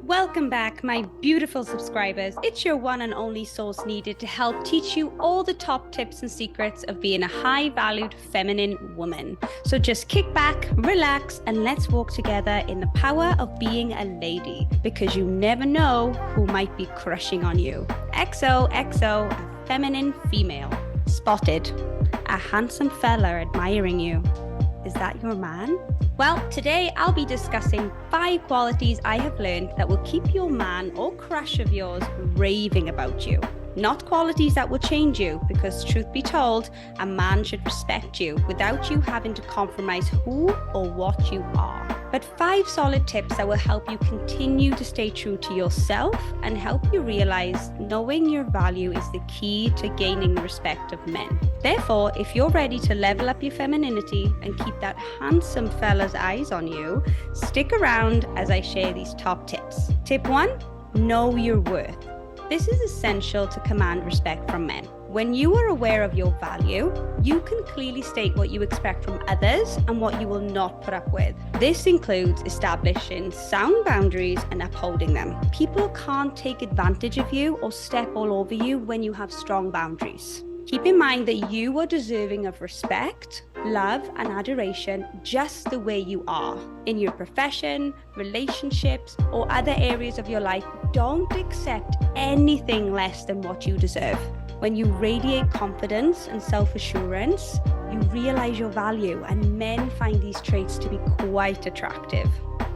Welcome back, my beautiful subscribers. It's your one and only source needed to help teach you all the top tips and secrets of being a high-valued feminine woman. So just kick back, relax, and let's walk together in the power of being a lady, because you never know who might be crushing on you. XOXO, a feminine female. Spotted. A handsome fella admiring you. Is that your man? Well, today I'll be discussing 5 qualities I have learned that will keep your man or crush of yours raving about you. Not qualities that will change you, because truth be told, a man should respect you without you having to compromise who or what you are. But 5 solid tips that will help you continue to stay true to yourself and help you realize knowing your value is the key to gaining the respect of men. Therefore, if you're ready to level up your femininity and keep that handsome fella's eyes on you, stick around as I share these top tips. Tip 1, know your worth. This is essential to command respect from men. When you are aware of your value, you can clearly state what you expect from others and what you will not put up with. This includes establishing sound boundaries and upholding them. People can't take advantage of you or step all over you when you have strong boundaries. Keep in mind that you are deserving of respect, love, and adoration just the way you are. In your profession, relationships, or other areas of your life, don't accept anything less than what you deserve. When you radiate confidence and self-assurance, you realize your value, and men find these traits to be quite attractive.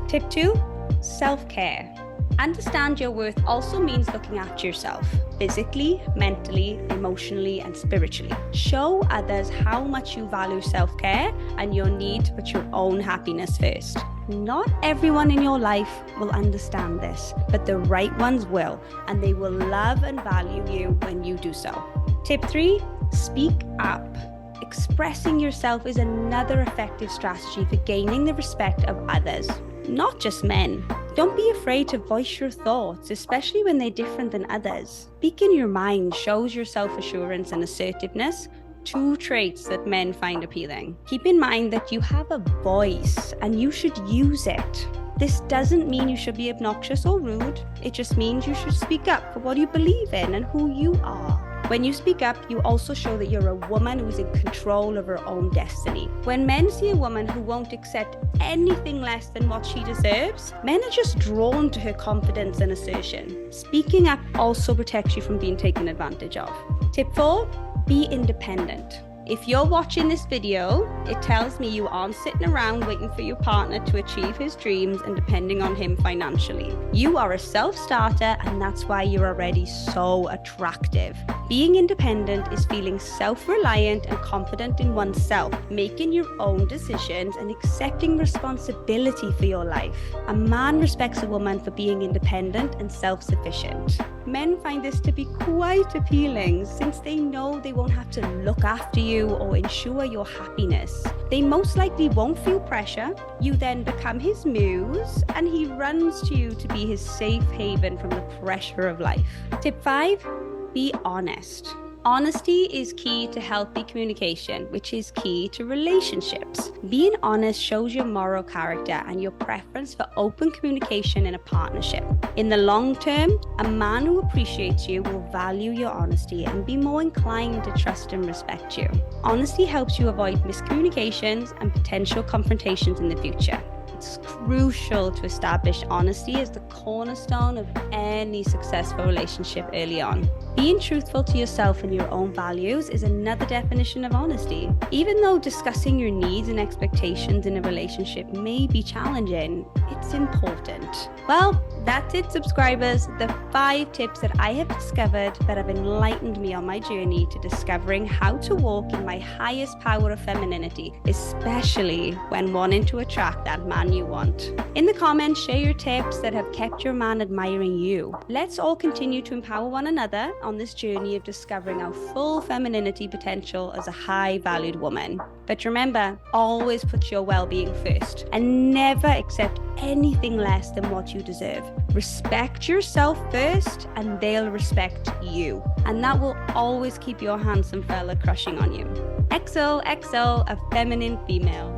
Tip 2, self-care. Understand your worth also means looking after yourself, physically, mentally, emotionally, and spiritually. Show others how much you value self-care and your need to put your own happiness first. Not everyone in your life will understand this, but the right ones will, and they will love and value you when you do so. Tip 3, speak up. Expressing yourself is another effective strategy for gaining the respect of others, not just men. Don't be afraid to voice your thoughts, especially when they're different than others. Speaking your mind shows your self-assurance and assertiveness, 2 traits that men find appealing. Keep in mind that you have a voice and you should use it. This doesn't mean you should be obnoxious or rude. It just means you should speak up for what you believe in and who you are. When you speak up, you also show that you're a woman who's in control of her own destiny. When men see a woman who won't accept anything less than what she deserves, men are just drawn to her confidence and assertion. Speaking up also protects you from being taken advantage of. Tip 4, be independent. If you're watching this video, it tells me you aren't sitting around waiting for your partner to achieve his dreams and depending on him financially. You are a self-starter, and that's why you're already so attractive. Being independent is feeling self-reliant and confident in oneself, making your own decisions and accepting responsibility for your life. A man respects a woman for being independent and self-sufficient. Men find this to be quite appealing, since they know they won't have to look after you or ensure your happiness. They most likely won't feel pressure. You then become his muse, and he runs to you to be his safe haven from the pressure of life. Tip 5, be honest. Honesty is key to healthy communication, which is key to relationships. Being honest shows your moral character and your preference for open communication in a partnership. In the long term, a man who appreciates you will value your honesty and be more inclined to trust and respect you. Honesty helps you avoid miscommunications and potential confrontations in the future. It's crucial to establish honesty as the cornerstone of any successful relationship early on. Being truthful to yourself and your own values is another definition of honesty. Even though discussing your needs and expectations in a relationship may be challenging, it's important. Well, that's it, subscribers. The 5 tips that I have discovered that have enlightened me on my journey to discovering how to walk in my highest power of femininity, especially when wanting to attract that man you want. In the comments, share your tips that have kept your man admiring you. Let's all continue to empower one another on this journey of discovering our full femininity potential as a high-valued woman. But remember, always put your well-being first and never accept anything less than what you deserve. Respect yourself first and they'll respect you. And that will always keep your handsome fella crushing on you. XOXO, a feminine female.